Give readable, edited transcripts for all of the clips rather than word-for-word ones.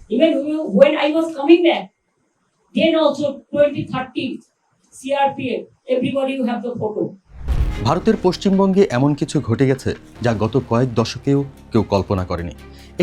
Even when I was coming back, then also 2030 CRPF, everybody you have the photo. ভারতের পশ্চিমবঙ্গে এমন কিছু ঘটে গেছে যা গত কয়েক দশকেও কেউ কল্পনা করেনি।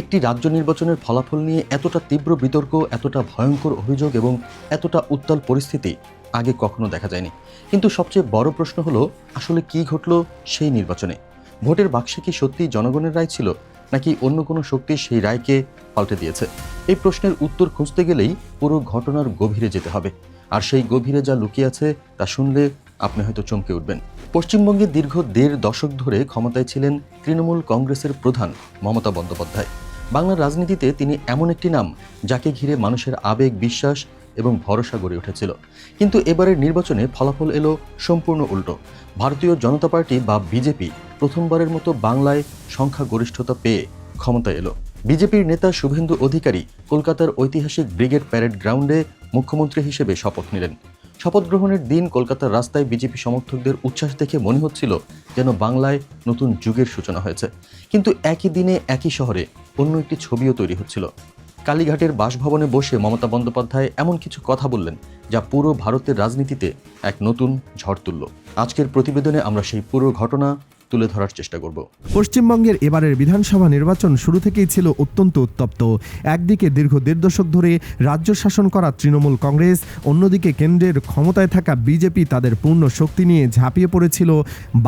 একটি রাজ্য নির্বাচনের ফলাফল নিয়ে এতটা তীব্র বিতর্ক, এতটা ভয়ঙ্কর অভিযোগ এবং এতটা উত্তাল পরিস্থিতি আগে কখনো দেখা যায়নি। কিন্তু সবচেয়ে বড় প্রশ্ন হলো, আসলে কি ঘটল সেই নির্বাচনে? ভোটের বাক্সে কি সত্যি জনগণের রায় ছিল, নাকি অন্য কোনো শক্তি সেই রায়কে পাল্টে দিয়েছে? এই প্রশ্নের উত্তর খুঁজতে গেলেই পুরো ঘটনার গভীরে যেতে হবে। আর সেই গভীরে যা লুকিয়ে আছে তা শুনলে আপনি হয়তো চমকে উঠবেন। পশ্চিমবঙ্গে দীর্ঘ ১.৫ দশক ধরে ক্ষমতায় ছিলেন তৃণমূল কংগ্রেসের প্রধান মমতা বন্দ্যোপাধ্যায়। বাংলার রাজনীতিতে তিনি এমন একটি নাম যাকে ঘিরে মানুষের আবেগ, বিশ্বাস এবং ভরসা গড়ে উঠেছিল। কিন্তু এবারের নির্বাচনে ফলাফল এলো সম্পূর্ণ উল্টো। ভারতীয় জনতা পার্টি বা বিজেপি প্রথমবারের মতো বাংলায় সংখ্যাগরিষ্ঠতা পেয়ে ক্ষমতায় এলো। বিজেপির নেতা শুভেন্দু অধিকারী কলকাতার ঐতিহাসিক ব্রিগেড প্যারেড গ্রাউন্ডে মুখ্যমন্ত্রী হিসেবে শপথ নিলেন। শপথ গ্রহণের দিন কলকাতার রাস্তায় বিজেপি সমর্থকদের উচ্ছ্বাস দেখে মনে হচ্ছিল যেন বাংলায় নতুন যুগের সূচনা হয়েছে। কিন্তু একই দিনে একই শহরে অন্য একটি ছবিও তৈরি হচ্ছিল। কালীঘাটের বাসভবনে বসে মমতা বন্দ্যোপাধ্যায় এমন কিছু কথা বললেন যা পুরো ভারতের রাজনীতিতে এক নতুন ঝড় তুলল। আজকের প্রতিবেদনে আমরা সেই পুরো ঘটনা তুলে ধরার চেষ্টা করব। পশ্চিমবঙ্গের এবারের বিধানসভা নির্বাচন শুরু থেকেই ছিল অত্যন্ত উত্তপ্ত। একদিকে দীর্ঘ ১.৫ দশক ধরে রাজ্য শাসন করা তৃণমূল কংগ্রেস, অন্যদিকে কেন্দ্রের ক্ষমতায় থাকা বিজেপি তাদের পূর্ণ শক্তি নিয়ে ঝাঁপিয়ে পড়েছিল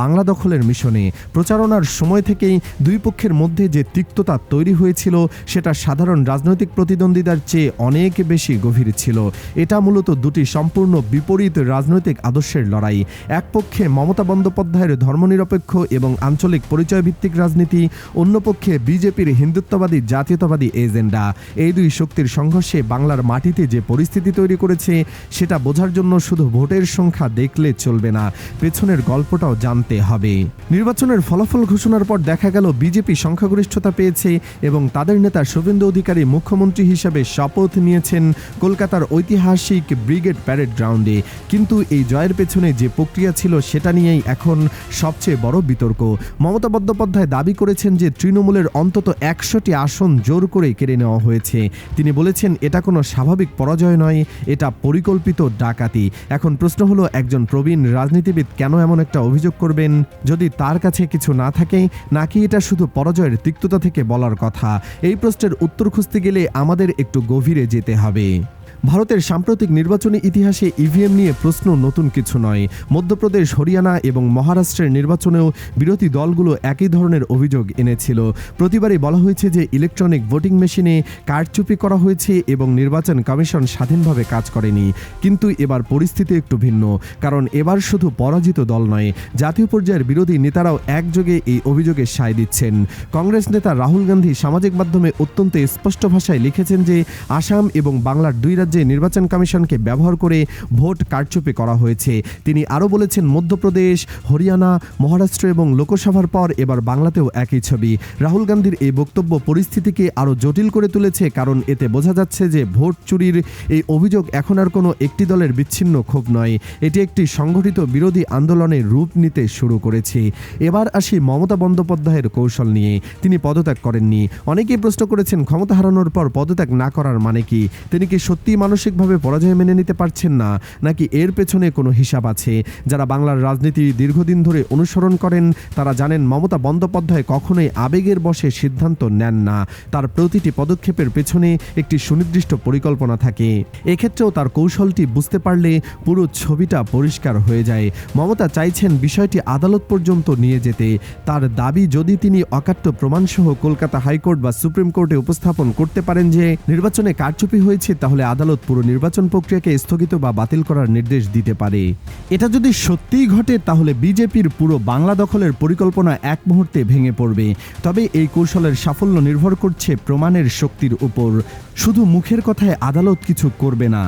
বাংলা দখলের মিশনে। প্রচারণার সময় থেকেই দুই পক্ষের মধ্যে যে তিক্ততা তৈরি হয়েছিল সেটা সাধারণ রাজনৈতিক প্রতিদ্বন্দ্বিতার চেয়ে অনেক বেশি গভীর ছিল। এটা মূলত দুটি সম্পূর্ণ বিপরীত রাজনৈতিক আদর্শের লড়াই। এক পক্ষে মমতা বন্দ্যোপাধ্যায়ের ধর্মনিরপেক্ষ এবং আঞ্চলিক পরিচয়ভিত্তিক রাজনীতি, অন্য পক্ষে বিজেপির হিন্দুত্ববাদী জাতীয়তাবাদী এজেন্ডা। এই দুই শক্তির সংঘর্ষে বাংলার মাটিতে যে পরিস্থিতি তৈরি করেছে সেটা বোঝার জন্য শুধু ভোটের সংখ্যা দেখলে চলবে না, পেছনের গল্পটাও জানতে হবে। নির্বাচনের ফলাফল ঘোষণার পর দেখা গেল বিজেপি সংখ্যাগরিষ্ঠতা পেয়েছে এবং তাদের নেতা শুভেন্দু অধিকারী মুখ্যমন্ত্রী হিসেবে শপথ নিয়েছেন কলকাতার ঐতিহাসিক ব্রিগেড প্যারেড গ্রাউন্ডে। কিন্তু এই জয়ের পেছনে যে প্রক্রিয়া ছিল সেটা নিয়েই এখন সবচেয়ে বড় বিতর্ক। মমতা বন্দ্যোপাধ্যায় দাবি করেছেন যে তৃণমূলের অন্তত ১০০টি আসন জোর করে কেড়ে নেওয়া হয়েছে। তিনি বলেছেন এটা কোনো স্বাভাবিক পরাজয় নয়, এটা পরিকল্পিত ডাকাতি। এখন প্রশ্ন হলো, একজন প্রবীণ রাজনীতিবিদ কেন এমন একটা অভিযোগ করবেন যদি তার কাছে কিছু না থাকে, নাকি এটা শুধু পরাজয়ের তিক্ততা থেকে বলার কথা? এই প্রশ্নের উত্তর খুঁজতে গেলে আমাদের একটু গভীরে যেতে হবে। ভারতের সাম্প্রতিক নির্বাচনী ইতিহাসে ইভিএম নিয়ে প্রশ্ন নতুন কিছু নয়। মধ্যপ্রদেশ, হরিয়ানা এবং মহারাষ্ট্রের নির্বাচনেও বিরোধী দলগুলো একই ধরনের অভিযোগ এনেছিল। প্রতিবারই বলা হয়েছে যে ইলেকট্রনিক ভোটিং মেশিনে কারচুপি করা হয়েছে এবং নির্বাচন কমিশন স্বাধীনভাবে কাজ করেনি। কিন্তু এবার পরিস্থিতি একটু ভিন্ন, কারণ এবার শুধু পরাজিত দল নয়, জাতীয় পর্যায়ের বিরোধী নেতারাও একযোগে এই অভিযোগে সায় দিচ্ছেন। কংগ্রেস নেতা রাহুল গান্ধী সামাজিক মাধ্যমে অত্যন্ত স্পষ্ট ভাষায় লিখেছেন যে আসাম এবং বাংলার দুই রাজ্যে নির্বাচন কমিশনকে ব্যবহার করে ভোট কারচুপি করা হয়েছে। তিনি আরও বলেছেন, মধ্যপ্রদেশ, হরিয়ানা, মহারাষ্ট্র এবং লোকসভার পর এবার বাংলাতেও একই ছবি। রাহুল গান্ধীর এই বক্তব্য পরিস্থিতিকে আরও জটিল করে তুলেছে, কারণ এতে বোঝা যাচ্ছে যে ভোট চুরির এই অভিযোগ এখন আর কোনো একটি দলের বিচ্ছিন্ন ক্ষোভ নয়, এটি একটি সংগঠিত বিরোধী আন্দোলনের রূপ নিতে শুরু করেছে। এবার আসি মমতা বন্দ্যোপাধ্যায়ের কৌশল নিয়ে। তিনি পদত্যাগ করেননি। অনেকেই প্রশ্ন করেছেন ক্ষমতা হারানোর পর পদত্যাগ না করার মানে কি? তিনি কি সত্যি মানসিকভাবে পরাজয় মেনে নিতে পারছেন না, নাকি এর পেছনে কোনো হিসাব আছে? যারা বাংলার রাজনীতি দীর্ঘদিন ধরে অনুসরণ করেন তারা জানেন মমতা বন্দ্যোপাধ্যায় কখনোই আবেগের বশে সিদ্ধান্ত নেন না। তার প্রতিটি পদক্ষেপের পেছনে একটি সুনির্দিষ্ট পরিকল্পনা থাকে। এক্ষেত্রেও তার কৌশলটি বুঝতে পারলে পুরো ছবিটা পরিষ্কার হয়ে যায়। মমতা চাইছেন বিষয়টি আদালত পর্যন্ত নিয়ে যেতে। তার দাবি, যদি তিনি অকাট্য প্রমাণসহ কলকাতা হাইকোর্ট বা সুপ্রিম কোর্টে উপস্থাপন করতে পারেন যে নির্বাচনে কারচুপি হয়েছে, তাহলে আদালত পুরো নির্বাচন প্রক্রিয়াকে স্থগিত বা বাতিল করার নির্দেশ দিতে পারে। এটা যদি সত্যিই ঘটে তাহলে বিজেপির পুরো বাংলা দখলের পরিকল্পনা এক মুহূর্তে ভেঙে পড়বে। তবে এই কৌশলের সাফল্য নির্ভর করছে প্রমাণের শক্তির উপর। শুধু মুখের কথায় আদালত কিছু করবে না,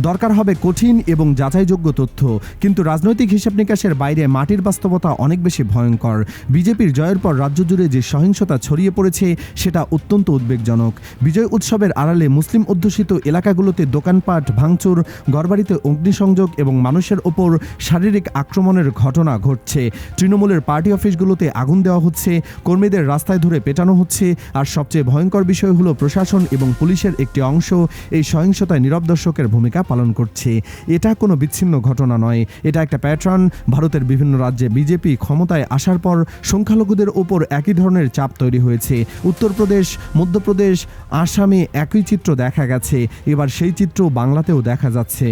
দরকার হবে কঠিন এবং যাচাইযোগ্য তথ্য। কিন্তু রাজনৈতিক হিসাব নিকাশের বাইরে মাটির বাস্তবতা অনেক বেশি ভয়ঙ্কর। বিজেপির জয়ের পর রাজ্য জুড়ে যে সহিংসতা ছড়িয়ে পড়েছে সেটা অত্যন্ত উদ্বেগজনক। বিজয় উৎসবের আড়ালে মুসলিম অধ্যুষিত এলাকাগুলোতে দোকানপাট ভাঙচুর, ঘরবাড়িতে অগ্নিসংযোগ এবং মানুষের ওপর শারীরিক আক্রমণের ঘটনা ঘটছে। তৃণমূলের পার্টি অফিসগুলোতে আগুন দেওয়া হচ্ছে, কর্মীদের রাস্তায় ধরে পেটানো হচ্ছে। আর সবচেয়ে ভয়ঙ্কর বিষয় হলো প্রশাসন এবং পুলিশের একটি অংশ এই সহিংসতায় নীরব দর্শকের ভূমিকা পালন করছে। এটা কোনো বিচ্ছিন্ন ঘটনা নয়, এটা একটা প্যাটার্ন। ভারতের বিভিন্ন রাজ্যে বিজেপি ক্ষমতায় আসার পর সংখ্যালঘুদের ওপর একই ধরনের চাপ তৈরি হয়েছে। উত্তরপ্রদেশ, মধ্যপ্রদেশ, আসামে একই চিত্র দেখা গেছে। এবার সেই চিত্র বাংলাতেও দেখা যাচ্ছে।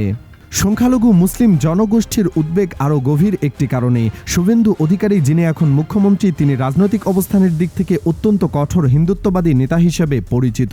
সংখ্যালঘু মুসলিম জনগোষ্ঠীর উদ্বেগ আরও গভীর একটি কারণে। শুভেন্দু অধিকারী, যিনি এখন মুখ্যমন্ত্রী, তিনি রাজনৈতিক অবস্থানের দিক থেকে অত্যন্ত কঠোর হিন্দুত্ববাদী নেতা হিসেবে পরিচিত।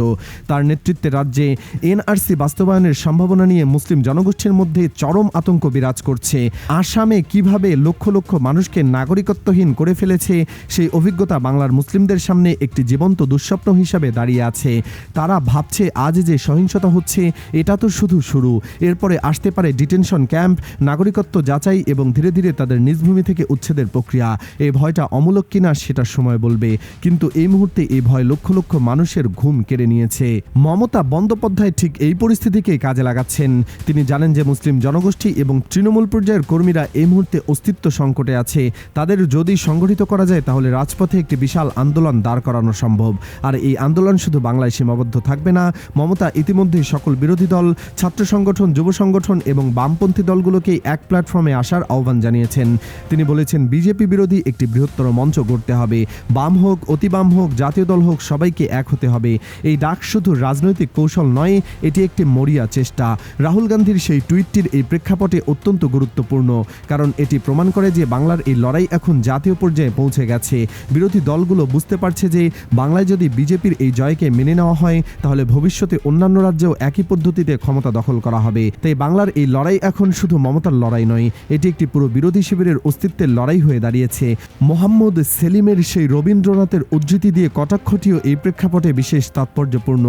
তার নেতৃত্বে রাজ্যে এনআরসি বাস্তবায়নের সম্ভাবনা নিয়ে মুসলিম জনগোষ্ঠীর মধ্যে চরম আতঙ্ক বিরাজ করছে। আসামে কিভাবে লক্ষ লক্ষ মানুষকে নাগরিকত্বহীন করে ফেলেছে সেই অভিজ্ঞতা বাংলার মুসলিমদের সামনে একটি জীবন্ত দুঃস্বপ্ন হিসাবে দাঁড়িয়ে আছে। তারা ভাবছে আজ যে সহিংসতা হচ্ছে এটা তো শুধু শুরু, এরপরে আসতে পারে ডিটেনশন ক্যাম্প, নাগরিকত্ব যাচাই এবং ধীরে ধীরে তাদের নিজ ভূমি থেকে উচ্ছেদের প্রক্রিয়া। এই ভয়টা অমূলক কিনা সেটা সময় বলবে, কিন্তু এই মুহূর্তে এই ভয় লক্ষ লক্ষ মানুষের ঘুম কেড়ে নিয়েছে। মমতা বন্দ্যোপাধ্যায় ঠিক এই পরিস্থিতিকে কাজে লাগাচ্ছেন। তিনি জানেন যে মুসলিম জনগোষ্ঠী এবং তৃণমূল পর্যায়ের কর্মীরা এই মুহূর্তে অস্তিত্ব সংকটে আছে। তাদের যদি সংগঠিত করা যায় তাহলে রাজপথে একটি বিশাল আন্দোলন দাঁড় করানো সম্ভব। আর এই আন্দোলন শুধু বাংলায় সীমাবদ্ধ থাকবে না। মমতা ইতিমধ্যেই সকল বিরোধী দল, ছাত্র সংগঠন, যুব সংগঠন এবং বামপন্থী দলগুলোকে এক প্ল্যাটফর্মে আসার আহ্বান জানিয়েছেন। তিনি বলেছেন বিজেপি বিরোধী একটি বৃহত্তর মঞ্চ গড়তে হবে। বাম হোক, অতিবাম হোক, জাতীয় দল হোক, সবাইকে এক হতে হবে। এই ডাক শুধু রাজনৈতিক কৌশল নয়, এটি একটি মরিয়া চেষ্টা। রাহুল গান্ধীর সেই টুইটটির এই প্রেক্ষাপটে অত্যন্ত গুরুত্বপূর্ণ, কারণ এটি প্রমাণ করে যে বাংলার এই লড়াই এখন জাতীয় পর্যায়ে পৌঁছে গেছে। বিরোধী দলগুলো বুঝতে পারছে যে বাংলায় যদি বিজেপির এই জয়কে মেনে নেওয়া হয় তাহলে ভবিষ্যতে অন্যান্য রাজ্যেও একই পদ্ধতিতে ক্ষমতা দখল করা হবে। তাই বাংলার এই লড়াই এখন শুধু মমতার লড়াই নয়, এটি একটি পুরো বিরোধী শিবিরের অস্তিত্বের লড়াই হয়ে দাঁড়িয়েছে। মোহাম্মদ সেলিমের সেই রবীন্দ্রনাথের উদ্ধৃতি দিয়ে কটাক্ষটিও এই প্রেক্ষাপটে বিশেষ তাৎপর্যপূর্ণ।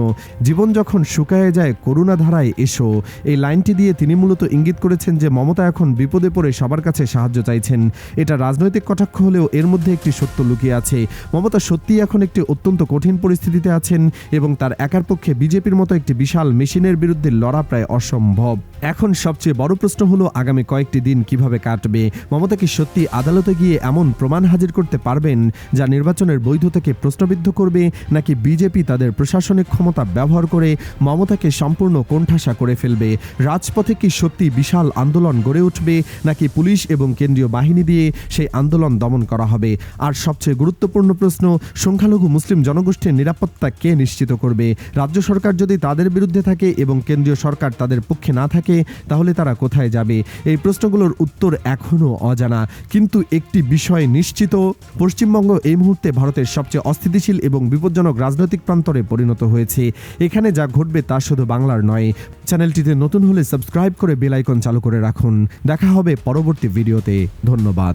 জীবন যখন শুকায়ে যায় করুণা ধারায় এসো, এই লাইনটি দিয়ে তিনি মূলত ইঙ্গিত করেছেন যে মমতা এখন বিপদে পড়ে সবার কাছে সাহায্য চাইছেন। এটা রাজনৈতিক কটাক্ষ হলেও এর মধ্যে একটি সত্য লুকিয়ে আছে। মমতা সত্যিই এখন একটি অত্যন্ত কঠিন পরিস্থিতিতে আছেন এবং তার একার পক্ষে বিজেপির মতো একটি বিশাল মেশিনের বিরুদ্ধে লড়া প্রায় অসম্ভব। এখন সবচেয়ে বড় প্রশ্ন হলো আগামী কয়েকটি দিন কিভাবে কাটবে। মমতা কি সত্যি আদালতে গিয়ে এমন প্রমাণ হাজির করতে পারবেন যা নির্বাচনের বৈধতাকে প্রশ্নবিদ্ধ করবে, নাকি বিজেপি তাদের প্রশাসনিক ক্ষমতা ব্যবহার করে মমতাকে সম্পূর্ণ কোণঠাসা করে ফেলবে? রাজপথে কি সত্যি বিশাল আন্দোলন গড়ে উঠবে, নাকি পুলিশ এবং কেন্দ্রীয় বাহিনী দিয়ে সেই আন্দোলন দমন করা হবে? আর সবচেয়ে গুরুত্বপূর্ণ প্রশ্ন, সংখ্যালঘু মুসলিম জনগোষ্ঠীর নিরাপত্তা কে নিশ্চিত করবে? রাজ্য সরকার যদি তাদের বিরুদ্ধে থাকে এবং কেন্দ্রীয় সরকার তাদের পক্ষে না থাকে তাহলে তারা কোথায় যাবে? এই প্রশ্নগুলোর উত্তর এখনও অজানা, কিন্তু একটি বিষয় নিশ্চিত, পশ্চিমবঙ্গ এই মুহূর্তে ভারতের সবচেয়ে অস্থিতিশীল এবং বিপজ্জনক রাজনৈতিক প্রান্তরে পরিণত হয়েছে। এখানে যা ঘটবে তা শুধু বাংলার নয়। চ্যানেলটিতে নতুন হলে সাবস্ক্রাইব করে বেল আইকন চালু করে রাখুন। দেখা হবে পরবর্তী ভিডিওতে। ধন্যবাদ।